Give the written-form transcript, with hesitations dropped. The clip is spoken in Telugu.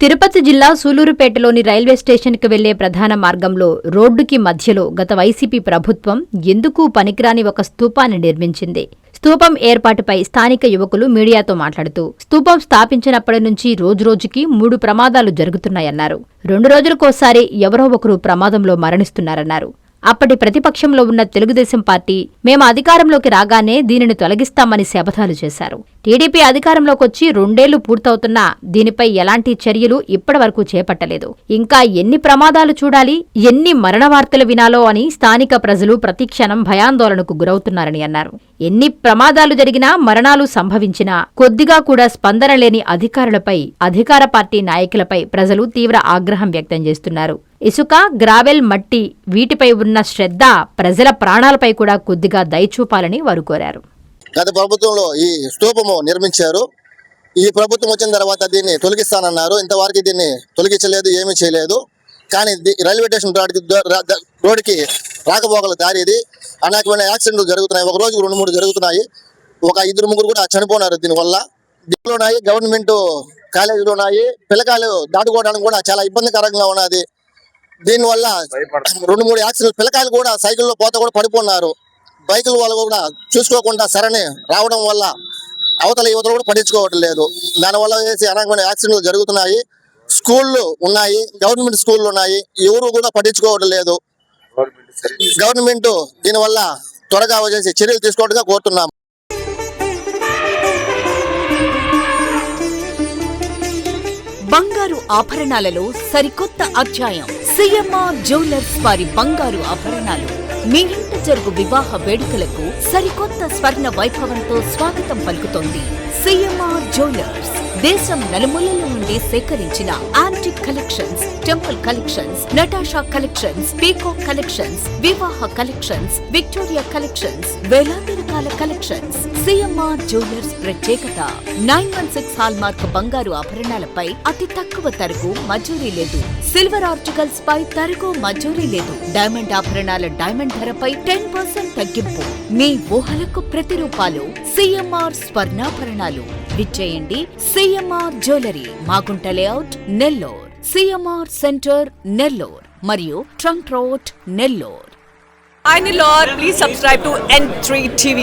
తిరుపతి జిల్లా సూలూరుపేటలోని రైల్వే స్టేషన్కు వెళ్లే ప్రధాన మార్గంలో రోడ్డుకి మధ్యలో గత వైసీపీ ప్రభుత్వం ఎందుకూ పనికిరాని ఒక స్తూపాన్ని నిర్మించింది. స్తూపం ఏర్పాటుపై స్థానిక యువకులు మీడియాతో మాట్లాడుతూ స్తూపం స్థాపించినప్పటి నుంచి రోజురోజుకి 3 ప్రమాదాలు జరుగుతున్నాయన్నారు. 2 రోజులకోసారి ఎవరో ఒకరు ప్రమాదంలో మరణిస్తున్నారన్నారు. అప్పటి ప్రతిపక్షంలో ఉన్న తెలుగుదేశం పార్టీ మేము అధికారంలోకి రాగానే దీనిని తొలగిస్తామని శపథాలు చేశారు. టీడీపీ అధికారంలోకొచ్చి 2 ఏళ్లు పూర్తవుతున్నా దీనిపై ఎలాంటి చర్యలు ఇప్పటివరకు చేపట్టలేదు. ఇంకా ఎన్ని ప్రమాదాలు చూడాలి, ఎన్ని మరణ వార్తలు వినాలో అని స్థానిక ప్రజలు ప్రతిక్షణం భయాందోళనకు గురవుతున్నారని అన్నారు. ఎన్ని ప్రమాదాలు జరిగినా, మరణాలు సంభవించినా కొద్దిగా కూడా స్పందన లేని అధికారులపై, అధికార పార్టీ నాయకులపై ప్రజలు తీవ్ర ఆగ్రహం వ్యక్తం చేస్తున్నారు. ఇసుక, గ్రావెల్, మట్టి వీటిపై ఉన్న శ్రద్ధ ప్రజల ప్రాణాలపై కూడా కొద్దిగా దయచూపాలని వారు కోరారు. గత ప్రభుత్వంలో ఈ స్తూపము నిర్మించారు. ఈ ప్రభుత్వం వచ్చిన తర్వాత దీన్ని తొలగిస్తానన్నారు. ఇంతవరకు దీన్ని తొలగించలేదు, ఏమీ చేయలేదు. కానీ రైల్వే స్టేషన్ రోడ్డుకి రాకపోగల దారి ఇది. అనేకమైన యాక్సిడెంట్లు జరుగుతున్నాయి. ఒక రోజుకు 2-3 జరుగుతున్నాయి. ఒక 2-3 కూడా చనిపోయినారు దీనివల్ల. దీంట్లోనాయి గవర్నమెంట్ కాలేజీలు ఉన్నాయి. పిల్లకాయలు దాటుకోవడానికి కూడా చాలా ఇబ్బందికరంగా ఉన్నది. దీనివల్ల 2-3 యాక్సిడెంట్, పిల్లకాయలు కూడా సైకిల్లో పోతా కూడా పడిపోన్నారు. బైకుల వాళ్ళు కూడా చూసుకోకుండా సరని రావడం వల్ల అవతల యువతలు కూడా పట్టించుకోవటం లేదు. దానివల్ల వేసి అనేకమైన యాక్సిడెంట్లు జరుగుతున్నాయి. స్కూళ్ళు ఉన్నాయి, గవర్నమెంట్ స్కూళ్ళు ఉన్నాయి, ఎవరు కూడా పట్టించుకోవడం లేదు. గవర్నమెంట్ దీనివల్ల త్వరగా వచ్చేసి చర్యలు తీసుకోవడంగా కోరుతున్నాం. బంగారు ఆభరణాలలో సరికొత్త అధ్యాయం. సిఎంఆర్ జ్యువెలర్స్ వారి బంగారు ఆభరణాలు మీ ఇంట జరుగు వివాహ వేడుకలకు సరికొత్త స్వర్ణ వైభవంతో స్వాగతం పలుకుతోంది. సిఎంఆర్ జ్యువెలర్స్ దేశం నలుమూలల నుండి సేకరించిన antique collections, temple collections, Natasha collections, peacock collections, వివాహ కలెక్షన్స్, విక్టోరియా కలెక్షన్స్, వేలాది రకాల కలెక్షన్స్. సిఎంఆర్ జ్యువెలర్స్ ప్రత్యేకత 916 హాల్మార్క్ బంగారు ఆభరణాలపై అతి తక్కువ తరుగు మజూరీ లేదు. సిల్వర్ ఆర్టికల్స్ పై తరుగు మజూరీ లేదు. డైమండ్ ఆభరణాల డైమండ్ ధరపై 10% తగ్గింపు. మీ ఊహలకు ప్రతిరూపాలు సిఎంఆర్ స్వర్ణాభరణాలు. విచ్చేయండి CMR jewellery, Magunta layout, Nellore, CMR centre, Nellore మరియు trunk road, Nellore. Hi Nellore, please subscribe to N3 TV.